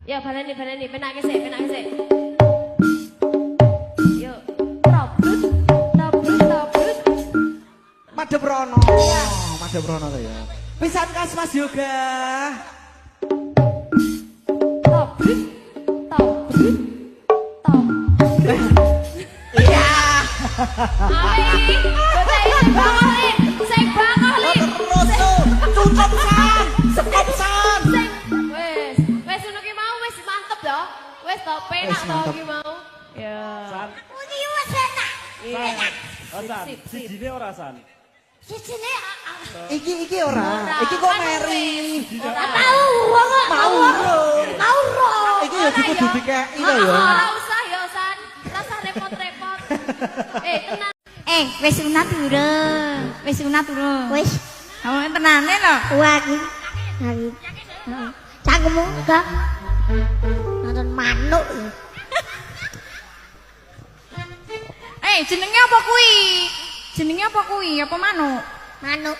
Ya baleni penake sik. Yo, tobrut. Madhep rono. Madhep rono to ya. Pisan kas Mas Yoga. Tobrut. Iya. Ali, saya bangah li. Cukup san. Sekop san. Wes ngono ki mau wis mantep lho. Wis to penak to ki mau. Ya. San. Iki wis enak. San. Oh, San. Sijine ora San. Sijine Iki ora. Iki kok meri. tahu wong Mau. ro. Iki ya kudu dikeki to ya. Ora usah ya San. Rasa repot-repot. Tenan. Wis sunat durung. Wis. Oh, tenane lho. Wah, iki. Cangkemmu enggak. Nonton manuk. Jenenge apa kuwi? Apa manuk? Manuk.